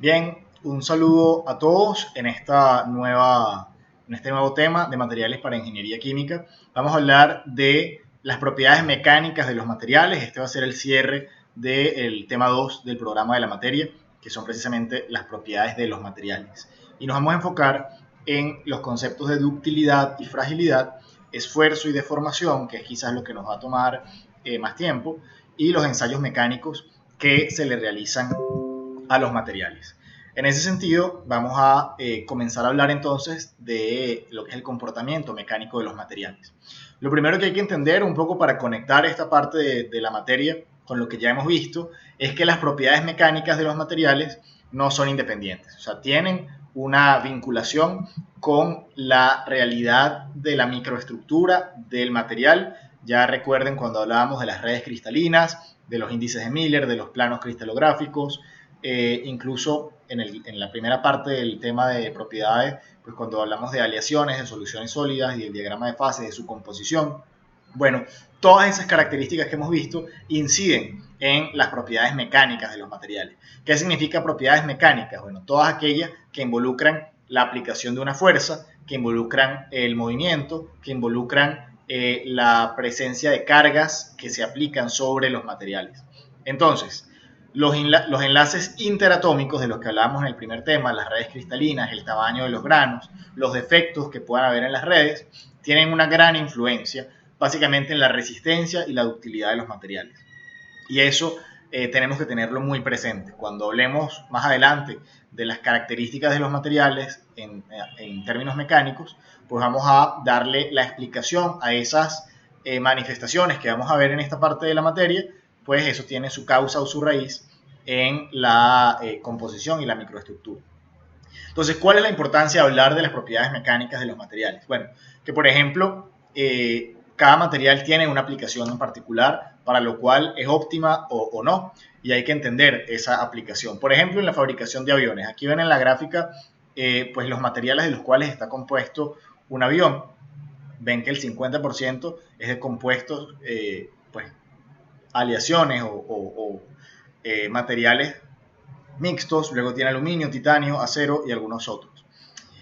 Bien, un saludo a todos en este nuevo tema de materiales para ingeniería química. Vamos a hablar de las propiedades mecánicas de los materiales. Este va a ser el cierre del tema 2 del programa de la materia, que son precisamente las propiedades de los materiales. Y nos vamos a enfocar en los conceptos de ductilidad y fragilidad, esfuerzo y deformación, que es quizás lo que nos va a tomar más tiempo, y los ensayos mecánicos que se le realizan a los materiales. En ese sentido, vamos a comenzar a hablar entonces de lo que es el comportamiento mecánico de los materiales. Lo primero que hay que entender un poco para conectar esta parte de la materia con lo que ya hemos visto es que las propiedades mecánicas de los materiales no son independientes, o sea, tienen una vinculación con la realidad de la microestructura del material. Ya recuerden cuando hablábamos de las redes cristalinas, de los índices de Miller, de los planos cristalográficos, incluso en la primera parte del tema de propiedades, pues cuando hablamos de aleaciones, de soluciones sólidas y del diagrama de fases, de su composición. Bueno, todas esas características que hemos visto inciden en las propiedades mecánicas de los materiales. ¿Qué significa propiedades mecánicas? Bueno, todas aquellas que involucran la aplicación de una fuerza, que involucran el movimiento, que involucran la presencia de cargas que se aplican sobre los materiales. Entonces, los enlaces interatómicos de los que hablábamos en el primer tema, las redes cristalinas, el tamaño de los granos, los defectos que puedan haber en las redes, tienen una gran influencia básicamente en la resistencia y la ductilidad de los materiales. Y eso tenemos que tenerlo muy presente. Cuando hablemos más adelante de las características de los materiales en términos mecánicos, pues vamos a darle la explicación a esas manifestaciones que vamos a ver en esta parte de la materia, pues eso tiene su causa o su raíz en la composición y la microestructura. Entonces, ¿cuál es la importancia de hablar de las propiedades mecánicas de los materiales? Bueno, que por ejemplo, cada material tiene una aplicación en particular para lo cual es óptima o no, y hay que entender esa aplicación. Por ejemplo, en la fabricación de aviones. Aquí ven en la gráfica pues los materiales de los cuales está compuesto un avión. Ven que el 50% es de compuestos, pues, aleaciones o materiales mixtos, luego tiene aluminio, titanio, acero y algunos otros.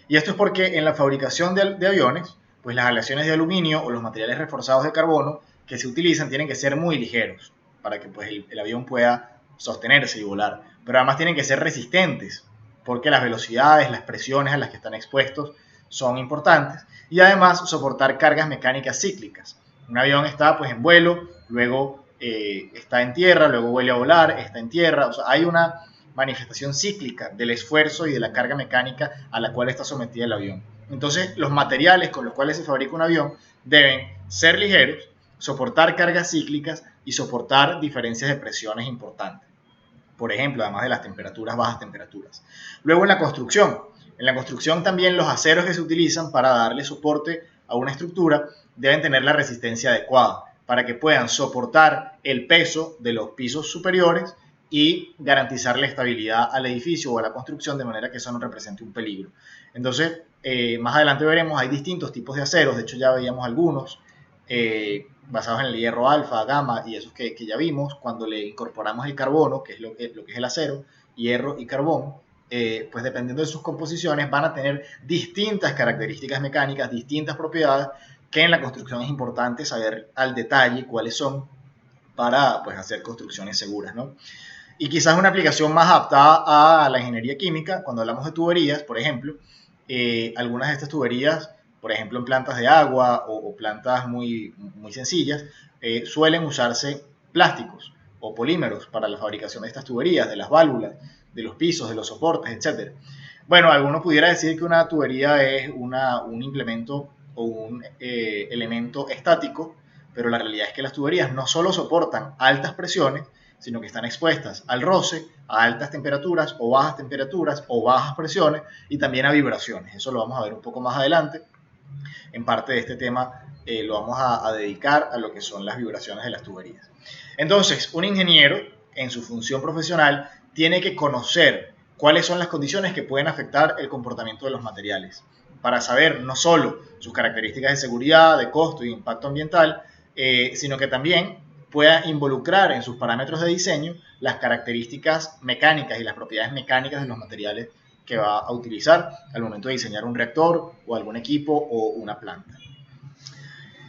Y esto es porque en la fabricación de aviones, pues las aleaciones de aluminio o los materiales reforzados de carbono que se utilizan tienen que ser muy ligeros para que pues, el avión pueda sostenerse y volar. Pero además tienen que ser resistentes porque las velocidades, las presiones a las que están expuestos son importantes y además soportar cargas mecánicas cíclicas. Un avión está pues en vuelo, luego está en tierra, luego vuelve a volar, está en tierra, o sea, hay una manifestación cíclica del esfuerzo y de la carga mecánica a la cual está sometida el avión. Entonces, los materiales con los cuales se fabrica un avión deben ser ligeros, soportar cargas cíclicas y soportar diferencias de presiones importantes. Por ejemplo, además de las temperaturas, bajas temperaturas. Luego en la construcción también los aceros que se utilizan para darle soporte a una estructura deben tener la resistencia adecuada para que puedan soportar el peso de los pisos superiores y garantizar la estabilidad al edificio o a la construcción de manera que eso no represente un peligro. Entonces, más adelante veremos, hay distintos tipos de aceros, de hecho ya veíamos algunos basados en el hierro alfa, gamma y esos que ya vimos, cuando le incorporamos el carbono, que es lo que es el acero, hierro y carbón, pues dependiendo de sus composiciones van a tener distintas características mecánicas, distintas propiedades, que en la construcción es importante saber al detalle cuáles son para pues, hacer construcciones seguras, ¿no? Y quizás una aplicación más adaptada a la ingeniería química, cuando hablamos de tuberías, por ejemplo, algunas de estas tuberías, por ejemplo en plantas de agua o plantas muy sencillas, suelen usarse plásticos o polímeros para la fabricación de estas tuberías, de las válvulas, de los pisos, de los soportes, etc. Bueno, alguno pudiera decir que una tubería es un implemento o un elemento estático, pero la realidad es que las tuberías no solo soportan altas presiones, sino que están expuestas al roce, a altas temperaturas o bajas presiones y también a vibraciones. Eso lo vamos a ver un poco más adelante. En parte de este tema lo vamos a dedicar a lo que son las vibraciones de las tuberías. Entonces, un ingeniero en su función profesional tiene que conocer cuáles son las condiciones que pueden afectar el comportamiento de los materiales para saber no solo sus características de seguridad, de costo y impacto ambiental, sino que también pueda involucrar en sus parámetros de diseño las características mecánicas y las propiedades mecánicas de los materiales que va a utilizar al momento de diseñar un reactor o algún equipo o una planta.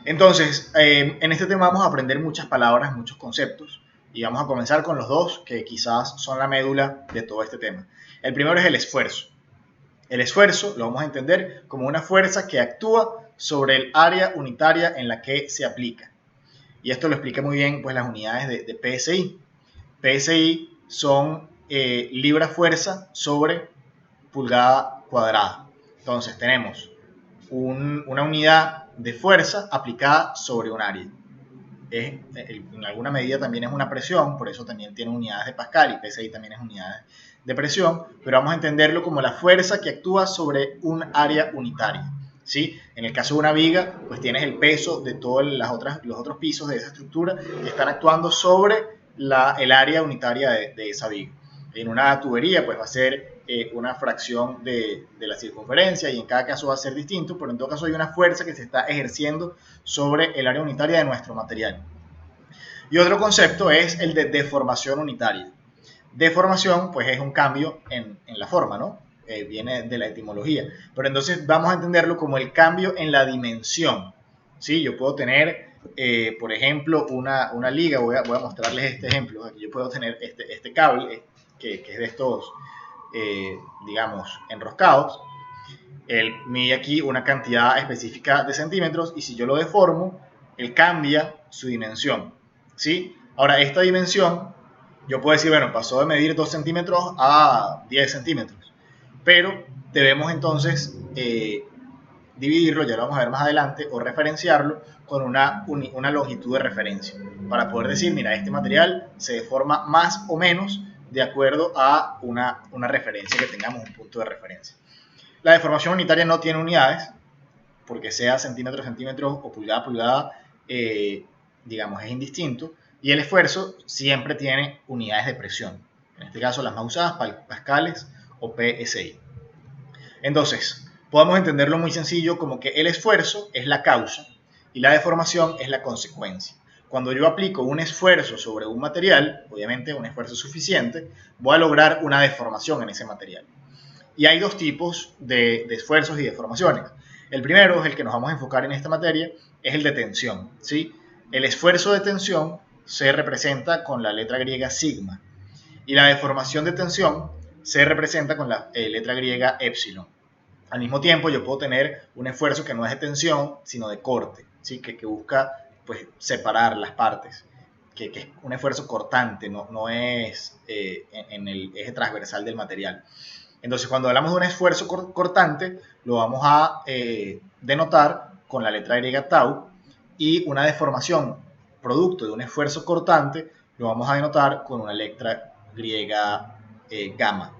Entonces, en este tema vamos a aprender muchas palabras, muchos conceptos, y vamos a comenzar con los dos que quizás son la médula de todo este tema. El primero es el esfuerzo. El esfuerzo lo vamos a entender como una fuerza que actúa sobre el área unitaria en la que se aplica. Y esto lo explica muy bien pues, las unidades de PSI. PSI son libra-fuerza sobre pulgada cuadrada. Entonces tenemos una unidad de fuerza aplicada sobre un área. En alguna medida también es una presión, por eso también tiene unidades de Pascal y PSI también es unidades de presión, pero vamos a entenderlo como la fuerza que actúa sobre un área unitaria. ¿Sí? En el caso de una viga, pues tienes el peso de todos los otros pisos de esa estructura que están actuando sobre el área unitaria de esa viga. En una tubería, pues va a ser una fracción de la circunferencia y en cada caso va a ser distinto, pero en todo caso hay una fuerza que se está ejerciendo sobre el área unitaria de nuestro material. Y otro concepto es el de deformación unitaria. Deformación, pues es un cambio en la forma, ¿no? Viene de la etimología. Pero entonces vamos a entenderlo como el cambio en la dimensión. ¿Sí? Yo puedo tener, por ejemplo, una liga. Voy a mostrarles este ejemplo. Aquí yo puedo tener este cable, que es de estos, digamos, enroscados. Él mide aquí una cantidad específica de centímetros y si yo lo deformo, él cambia su dimensión. ¿Sí? Ahora, esta dimensión, yo puedo decir, bueno, pasó de medir 2 centímetros a 10 centímetros. Pero debemos entonces dividirlo, ya lo vamos a ver más adelante, o referenciarlo con una longitud de referencia. Para poder decir, mira, este material se deforma más o menos de acuerdo a una referencia, que tengamos un punto de referencia. La deformación unitaria no tiene unidades, porque sea centímetros, centímetros o pulgada, pulgada, digamos, es indistinto. Y el esfuerzo siempre tiene unidades de presión. En este caso, las más usadas, pascales o PSI. Entonces, podemos entenderlo muy sencillo como que el esfuerzo es la causa y la deformación es la consecuencia. Cuando yo aplico un esfuerzo sobre un material, obviamente un esfuerzo suficiente, voy a lograr una deformación en ese material. Y hay dos tipos de esfuerzos y deformaciones. El primero es el que nos vamos a enfocar en esta materia, es el de tensión. ¿Sí? El esfuerzo de tensión se representa con la letra griega sigma y la deformación de tensión se representa con la letra griega epsilon. Al mismo tiempo yo puedo tener un esfuerzo que no es de tensión, sino de corte, ¿sí? que busca pues, separar las partes, que es un esfuerzo cortante, no es en el eje transversal del material. Entonces, cuando hablamos de un esfuerzo cortante, lo vamos a denotar con la letra griega tau, y una deformación producto de un esfuerzo cortante lo vamos a denotar con una letra griega gamma.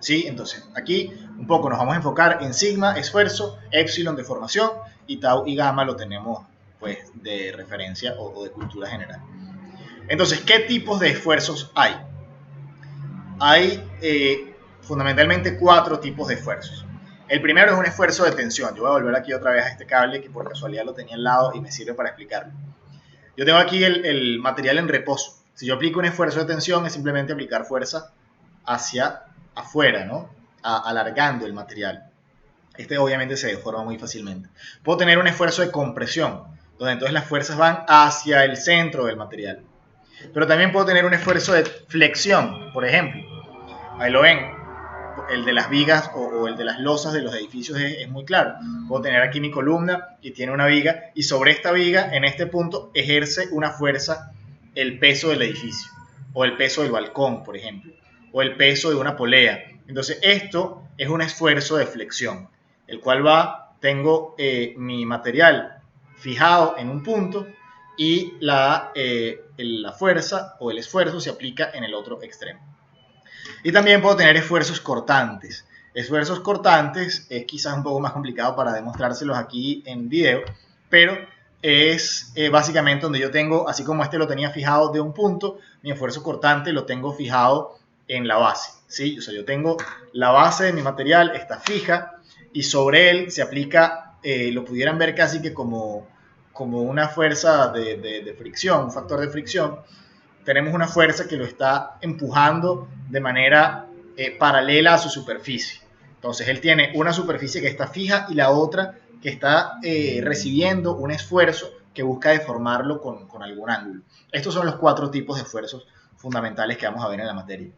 ¿Sí? Entonces, aquí un poco nos vamos a enfocar en sigma, esfuerzo, epsilon, deformación, y tau y gamma lo tenemos pues de referencia o de cultura general. Entonces, ¿qué tipos de esfuerzos hay? Hay fundamentalmente 4 tipos de esfuerzos. El primero es un esfuerzo de tensión. Yo voy a volver aquí otra vez a este cable que por casualidad lo tenía al lado y me sirve para explicarlo. Yo tengo aquí el material en reposo. Si yo aplico un esfuerzo de tensión es simplemente aplicar fuerza hacia afuera, ¿no? Alargando el material. Este obviamente se deforma muy fácilmente. Puedo tener un esfuerzo de compresión, donde entonces las fuerzas van hacia el centro del material. Pero también puedo tener un esfuerzo de flexión, por ejemplo. Ahí lo ven. El de las vigas o el de las losas de los edificios es muy claro. Puedo tener aquí mi columna y tiene una viga y sobre esta viga, en este punto, ejerce una fuerza el peso del edificio o el peso del balcón, por ejemplo, o el peso de una polea. Entonces esto es un esfuerzo de flexión, el cual tengo mi material fijado en un punto y la fuerza o el esfuerzo se aplica en el otro extremo. Y también puedo tener esfuerzos cortantes. Esfuerzos cortantes es quizás un poco más complicado para demostrárselos aquí en video, pero es básicamente donde yo tengo, así como este lo tenía fijado de un punto, mi esfuerzo cortante lo tengo fijado en la base. ¿Sí? O sea, yo tengo la base de mi material, está fija, y sobre él se aplica, lo pudieran ver casi que como como una fuerza de fricción, un factor de fricción, tenemos una fuerza que lo está empujando de manera paralela a su superficie. Entonces él tiene una superficie que está fija y la otra que está recibiendo un esfuerzo que busca deformarlo con algún ángulo. Estos son los 4 tipos de esfuerzos fundamentales que vamos a ver en la materia.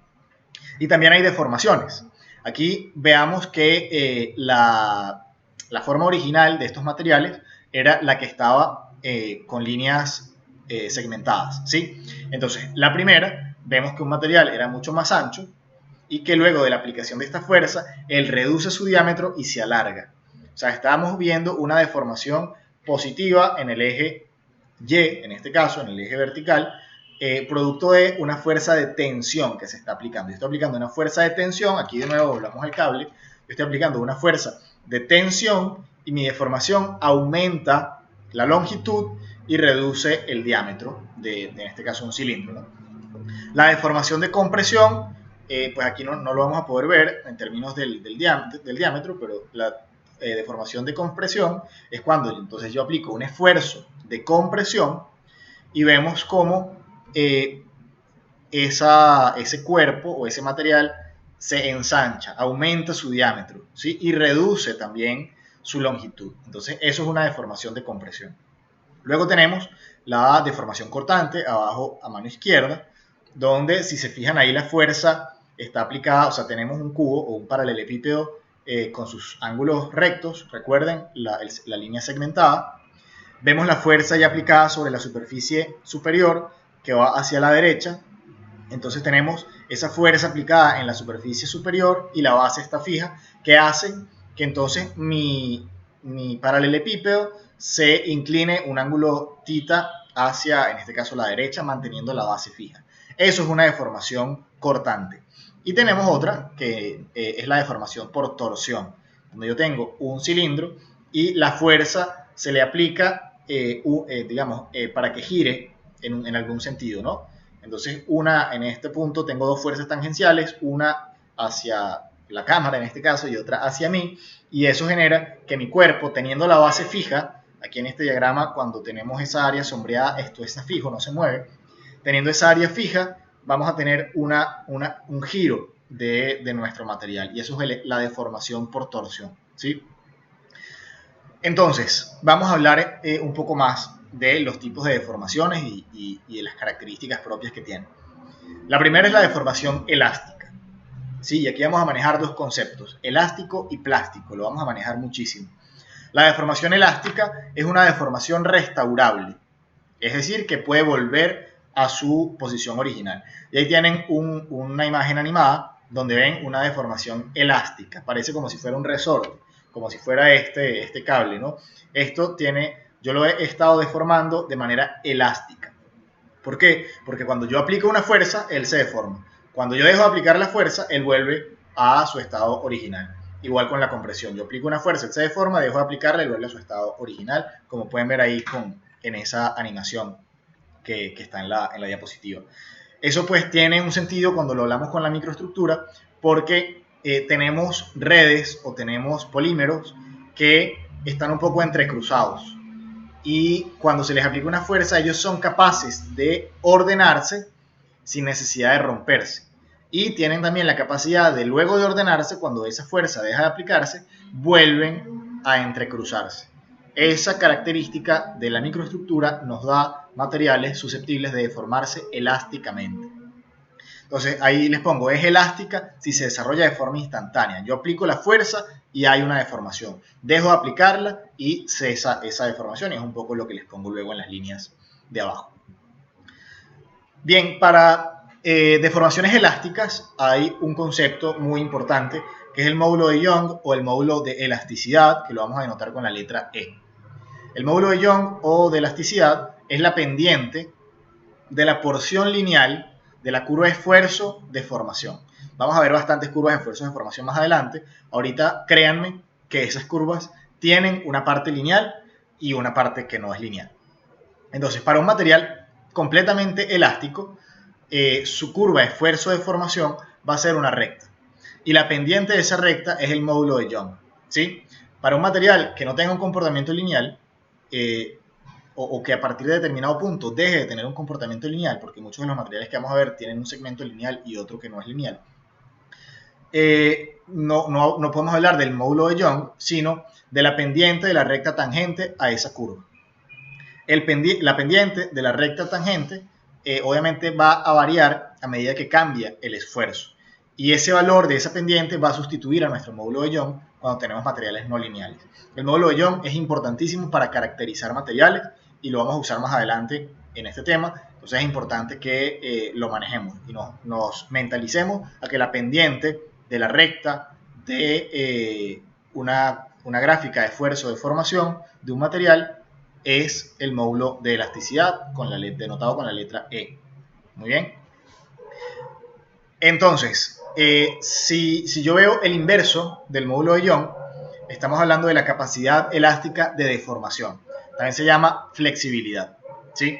Y también hay deformaciones. Aquí veamos que la forma original de estos materiales era la que estaba con líneas segmentadas, ¿sí? Entonces, la primera, vemos que un material era mucho más ancho y que luego de la aplicación de esta fuerza, él reduce su diámetro y se alarga. O sea, estamos viendo una deformación positiva en el eje Y, en este caso, en el eje vertical, producto de una fuerza de tensión que se está aplicando. Yo estoy aplicando una fuerza de tensión, aquí de nuevo volvamos al cable, yo estoy aplicando una fuerza de tensión y mi deformación aumenta la longitud y reduce el diámetro de en este caso, un cilindro, ¿no? La deformación de compresión, pues aquí no lo vamos a poder ver en términos del diámetro, pero la deformación de compresión es cuando entonces yo aplico un esfuerzo de compresión y vemos cómo ese cuerpo o ese material se ensancha, aumenta su diámetro, ¿sí? Y reduce también su longitud. Entonces eso es una deformación de compresión. Luego tenemos la deformación cortante, abajo a mano izquierda, donde si se fijan ahí la fuerza está aplicada, o sea, tenemos un cubo o un paralelepípedo con sus ángulos rectos, recuerden la línea segmentada. Vemos la fuerza ya aplicada sobre la superficie superior que va hacia la derecha. Entonces tenemos esa fuerza aplicada en la superficie superior y la base está fija, que hace que entonces mi paralelepípedo se incline un ángulo θ hacia, en este caso, la derecha, manteniendo la base fija. Eso es una deformación cortante. Y tenemos otra que es la deformación por torsión, donde yo tengo un cilindro y la fuerza se le aplica, para que gire en algún sentido, ¿no? Entonces, en este punto tengo 2 fuerzas tangenciales, una hacia la cámara en este caso y otra hacia mí, y eso genera que mi cuerpo, teniendo la base fija, aquí en este diagrama cuando tenemos esa área sombreada, esto está fijo, no se mueve, teniendo esa área fija, vamos a tener un giro de nuestro material, y eso es la deformación por torsión, ¿sí? Entonces, vamos a hablar un poco más de los tipos de deformaciones y de las características propias que tienen. La primera es la deformación elástica. Sí, y aquí vamos a manejar 2 conceptos, elástico y plástico, lo vamos a manejar muchísimo. La deformación elástica es una deformación restaurable, es decir, que puede volver a su posición original. Y ahí tienen una imagen animada donde ven una deformación elástica, parece como si fuera un resorte, como si fuera este cable, ¿no? Yo lo he estado deformando de manera elástica. ¿Por qué? Porque cuando yo aplico una fuerza, él se deforma. Cuando yo dejo de aplicar la fuerza, él vuelve a su estado original. Igual con la compresión. Yo aplico una fuerza, él se deforma, dejo de aplicarla y vuelve a su estado original, como pueden ver ahí en esa animación que está en la diapositiva. Eso pues tiene un sentido cuando lo hablamos con la microestructura, porque tenemos redes o tenemos polímeros que están un poco entrecruzados. Y cuando se les aplica una fuerza, ellos son capaces de ordenarse sin necesidad de romperse. Y tienen también la capacidad de, luego de ordenarse, cuando esa fuerza deja de aplicarse, vuelven a entrecruzarse. Esa característica de la microestructura nos da materiales susceptibles de deformarse elásticamente. Entonces ahí les pongo, es elástica si se desarrolla de forma instantánea. Yo aplico la fuerza y hay una deformación. Dejo de aplicarla y cesa esa deformación, y es un poco lo que les pongo luego en las líneas de abajo. Bien, para deformaciones elásticas hay un concepto muy importante que es el módulo de Young o el módulo de elasticidad, que lo vamos a denotar con la letra E. El módulo de Young o de elasticidad es la pendiente de la porción lineal de la curva de esfuerzo-deformación. Vamos a ver bastantes curvas de esfuerzo-deformación más adelante. Ahorita créanme que esas curvas tienen una parte lineal y una parte que no es lineal. Entonces, para un material completamente elástico, su curva de esfuerzo-deformación va a ser una recta. Y la pendiente de esa recta es el módulo de Young, ¿sí? Para un material que no tenga un comportamiento lineal, o que a partir de determinado punto deje de tener un comportamiento lineal, porque muchos de los materiales que vamos a ver tienen un segmento lineal y otro que no es lineal, no podemos hablar del módulo de Young, sino de la pendiente de la recta tangente a esa curva. La pendiente de la recta tangente obviamente va a variar a medida que cambia el esfuerzo. Y ese valor de esa pendiente va a sustituir a nuestro módulo de Young cuando tenemos materiales no lineales. El módulo de Young es importantísimo para caracterizar materiales y lo vamos a usar más adelante en este tema. Entonces es importante que lo manejemos y nos mentalicemos a que la pendiente de la recta de una gráfica de esfuerzo de formación de un material es el módulo de elasticidad denotado con la letra E. Muy bien. Entonces, si yo veo el inverso del módulo de Young, estamos hablando de la capacidad elástica de deformación. También se llama flexibilidad. ¿Sí?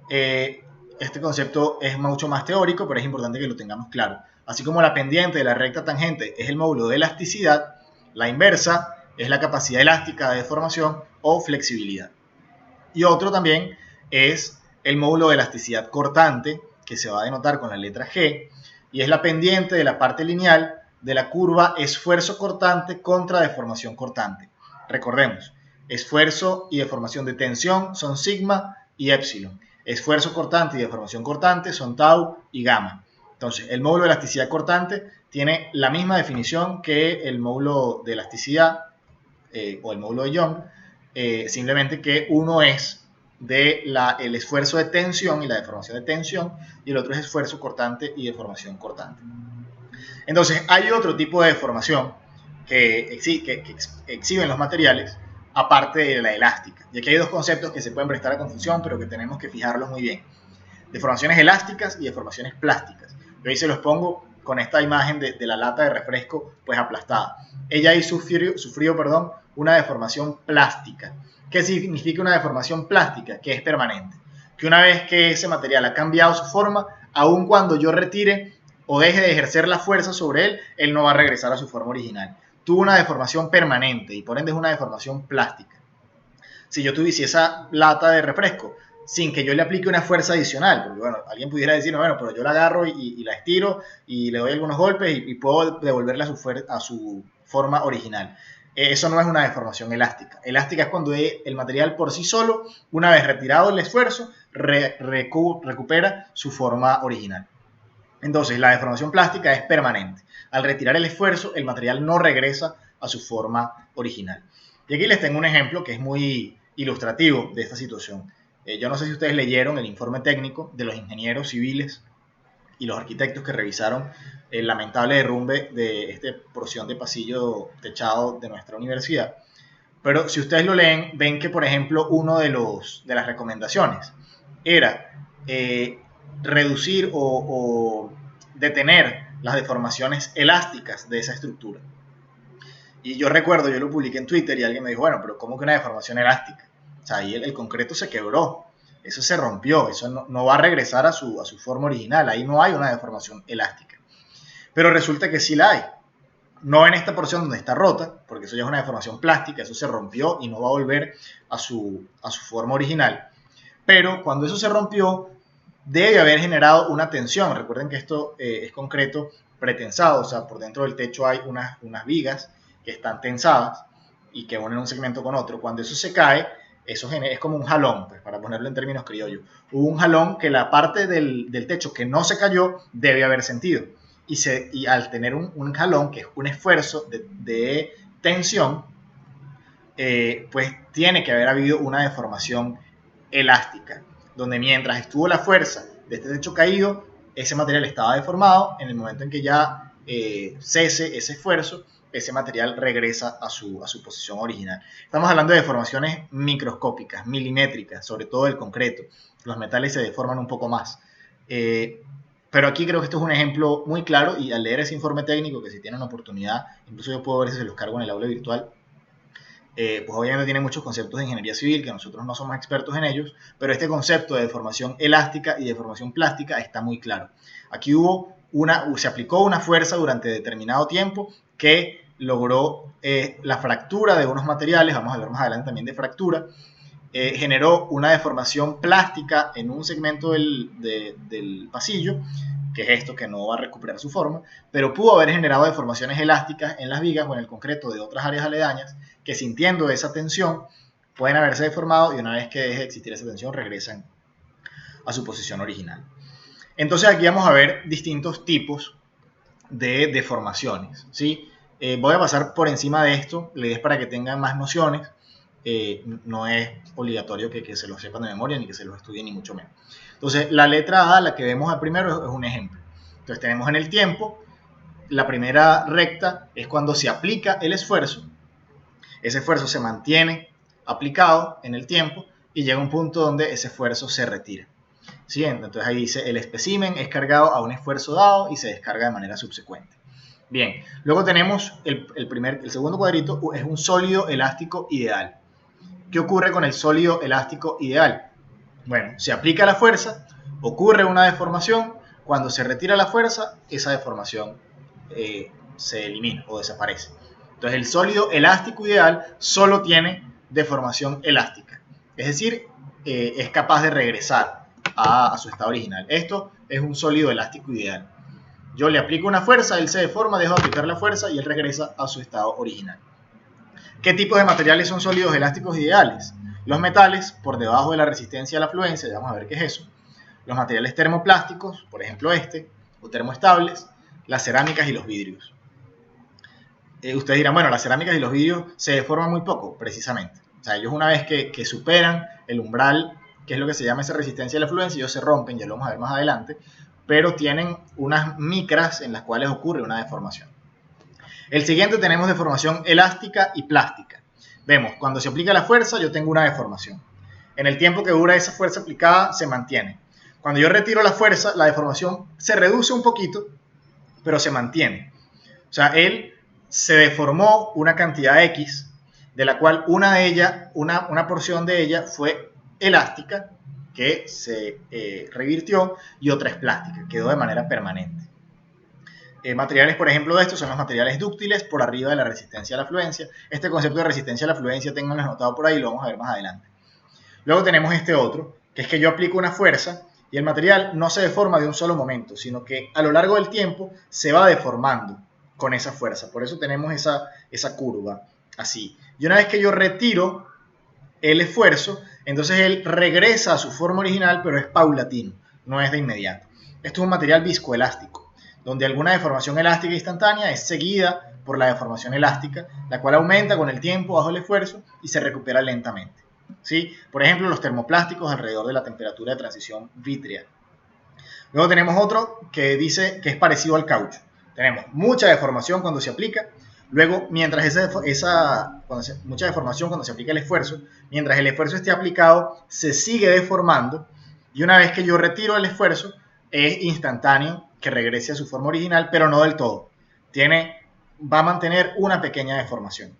Este concepto es mucho más teórico, pero es importante que lo tengamos claro. Así como la pendiente de la recta tangente es el módulo de elasticidad, la inversa es la capacidad elástica de deformación o flexibilidad. Y otro también es el módulo de elasticidad cortante, que se va a denotar con la letra G, y es la pendiente de la parte lineal de la curva esfuerzo cortante contra deformación cortante. Recordemos, esfuerzo y deformación de tensión son sigma y epsilon. Esfuerzo cortante y deformación cortante son tau y gamma. Entonces, el módulo de elasticidad cortante tiene la misma definición que el módulo de elasticidad o el módulo de Young, simplemente que uno es el esfuerzo de tensión y la deformación de tensión y el otro es esfuerzo cortante y deformación cortante. Entonces hay otro tipo de deformación que exhiben los materiales aparte de la elástica. Y aquí hay dos conceptos que se pueden prestar a confusión, pero que tenemos que fijarlos muy bien. Deformaciones elásticas y deformaciones plásticas. Yo ahí se los pongo con esta imagen de la lata de refresco pues aplastada. Ella ahí sufrió una deformación plástica. ¿Qué significa una deformación plástica? Que es permanente. Que una vez que ese material ha cambiado su forma, aun cuando yo retire o deje de ejercer la fuerza sobre él no va a regresar a su forma original. Tuvo una deformación permanente y por ende es una deformación plástica. Si yo tuviese esa lata de refresco sin que yo le aplique una fuerza adicional, porque bueno, alguien pudiera decir, bueno, pero yo la agarro y la estiro y le doy algunos golpes y puedo devolverla a su forma original. Eso no es una deformación elástica. Elástica es cuando el material por sí solo, una vez retirado el esfuerzo, recupera su forma original. Entonces, la deformación plástica es permanente. Al retirar el esfuerzo, el material no regresa a su forma original. Y aquí les tengo un ejemplo que es muy ilustrativo de esta situación. Yo no sé si ustedes leyeron el informe técnico de los ingenieros civiles y los arquitectos que revisaron el lamentable derrumbe de esta porción de pasillo techado de nuestra universidad. Pero si ustedes lo leen, ven que, por ejemplo, uno de las recomendaciones era reducir o detener las deformaciones elásticas de esa estructura. Y yo recuerdo, yo lo publiqué en Twitter y alguien me dijo, bueno, pero ¿cómo que una deformación elástica? O sea, ahí el concreto se quebró, eso se rompió, eso no va a regresar a su forma original, ahí no hay una deformación elástica. Pero resulta que sí la hay. No en esta porción donde está rota, porque eso ya es una deformación plástica, eso se rompió y no va a volver a su forma original. Pero cuando eso se rompió, debe haber generado una tensión. Recuerden que esto es concreto pretensado, o sea, por dentro del techo hay unas vigas que están tensadas y que unen un segmento con otro. Cuando eso se cae, eso es como un jalón, pues, para ponerlo en términos criollos. Hubo un jalón que la parte del techo que no se cayó debe haber sentido. Y al tener un jalón, que es un esfuerzo de tensión, pues tiene que haber habido una deformación elástica, donde mientras estuvo la fuerza de este techo caído, ese material estaba deformado. En el momento en que ya cese ese esfuerzo, ese material regresa a su posición original. Estamos hablando de deformaciones microscópicas, milimétricas, sobre todo el concreto. Los metales se deforman un poco más. Pero aquí creo que esto es un ejemplo muy claro, y al leer ese informe técnico, que si tienen oportunidad, incluso yo puedo ver si se los cargo en el aula virtual, pues obviamente tiene muchos conceptos de ingeniería civil que nosotros no somos expertos en ellos, pero este concepto de deformación elástica y deformación plástica está muy claro. Aquí se aplicó una fuerza durante determinado tiempo que logró la fractura de unos materiales. Vamos a hablar más adelante también de fractura, generó una deformación plástica en un segmento del pasillo, que es esto que no va a recuperar su forma, pero pudo haber generado deformaciones elásticas en las vigas o en el concreto de otras áreas aledañas que, sintiendo esa tensión, pueden haberse deformado y una vez que deje de existir esa tensión regresan a su posición original. Entonces aquí vamos a ver distintos tipos de deformaciones, ¿sí? Voy a pasar por encima de esto, la idea es para que tengan más nociones, no es obligatorio que se lo sepan de memoria ni que se los estudien ni mucho menos. Entonces la letra A, la que vemos al primero, es un ejemplo. Entonces tenemos en el tiempo, la primera recta es cuando se aplica el esfuerzo, ese esfuerzo se mantiene aplicado en el tiempo y llega un punto donde ese esfuerzo se retira. ¿Sí? Entonces ahí dice, el espécimen es cargado a un esfuerzo dado y se descarga de manera subsecuente. Bien, luego tenemos el segundo cuadrito, es un sólido elástico ideal. ¿Qué ocurre con el sólido elástico ideal? Bueno, se aplica la fuerza, ocurre una deformación, cuando se retira la fuerza, esa deformación se elimina o desaparece. Entonces el sólido elástico ideal solo tiene deformación elástica, es decir, es capaz de regresar a su estado original. Esto es un sólido elástico ideal. Yo le aplico una fuerza, él se deforma, dejo de aplicar la fuerza y él regresa a su estado original. ¿Qué tipos de materiales son sólidos elásticos ideales? Los metales por debajo de la resistencia a la fluencia, ya vamos a ver qué es eso. Los materiales termoplásticos, por ejemplo o termoestables, las cerámicas y los vidrios. Ustedes dirán, bueno, las cerámicas y los vidrios se deforman muy poco, precisamente. O sea, ellos una vez que superan el umbral, que es lo que se llama esa resistencia a la fluencia, ellos se rompen, ya lo vamos a ver más adelante, pero tienen unas micras en las cuales ocurre una deformación. El siguiente tenemos deformación elástica y plástica. Vemos, cuando se aplica la fuerza yo tengo una deformación. En el tiempo que dura esa fuerza aplicada se mantiene. Cuando yo retiro la fuerza, la deformación se reduce un poquito, pero se mantiene. O sea, él se deformó una cantidad X, de la cual una porción de ella fue elástica, que se revirtió, y otra es plástica, quedó de manera permanente. Materiales, por ejemplo, de estos son los materiales dúctiles por arriba de la resistencia a la fluencia. Este concepto de resistencia a la fluencia, tenganlo anotado por ahí, lo vamos a ver más adelante. Luego tenemos este otro, que es que yo aplico una fuerza y el material no se deforma de un solo momento, sino que a lo largo del tiempo se va deformando con esa fuerza. Por eso tenemos esa curva así. Y una vez que yo retiro el esfuerzo, entonces él regresa a su forma original, pero es paulatino, no es de inmediato. Esto es un material viscoelástico, donde alguna deformación elástica instantánea es seguida por la deformación elástica, la cual aumenta con el tiempo bajo el esfuerzo y se recupera lentamente. ¿Sí? Por ejemplo, los termoplásticos alrededor de la temperatura de transición vítrea. Luego tenemos otro que dice que es parecido al caucho. Tenemos mucha deformación cuando se aplica, luego mientras mucha deformación cuando se aplica el esfuerzo, mientras el esfuerzo esté aplicado se sigue deformando y una vez que yo retiro el esfuerzo es instantáneo que regrese a su forma original, pero no del todo. Va a mantener una pequeña deformación.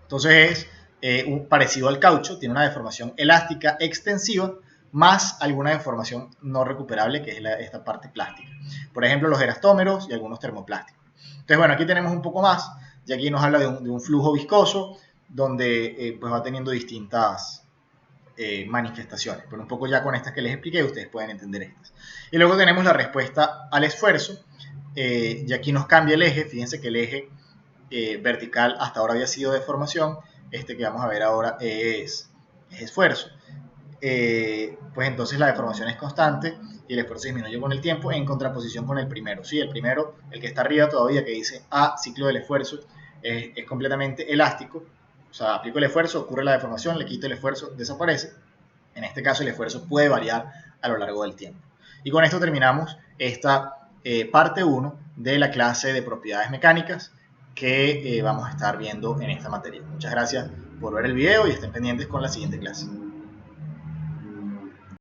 Entonces es parecido al caucho, tiene una deformación elástica extensiva, más alguna deformación no recuperable, que es esta parte plástica. Por ejemplo, los elastómeros y algunos termoplásticos. Entonces, bueno, aquí tenemos un poco más, y aquí nos habla de un flujo viscoso, donde pues va teniendo distintas manifestaciones, pero un poco ya con estas que les expliqué, ustedes pueden entender estas. Y luego tenemos la respuesta al esfuerzo, y aquí nos cambia el eje, fíjense que el eje vertical hasta ahora había sido deformación, este que vamos a ver ahora es esfuerzo. Pues entonces la deformación es constante y el esfuerzo disminuye con el tiempo en contraposición con el primero. Sí, el primero, el que está arriba todavía, que dice A, ciclo del esfuerzo, es completamente elástico. O sea, aplico el esfuerzo, ocurre la deformación, le quito el esfuerzo, desaparece. En este caso el esfuerzo puede variar a lo largo del tiempo. Y con esto terminamos esta parte 1 de la clase de propiedades mecánicas que vamos a estar viendo en esta materia. Muchas gracias por ver el video y estén pendientes con la siguiente clase.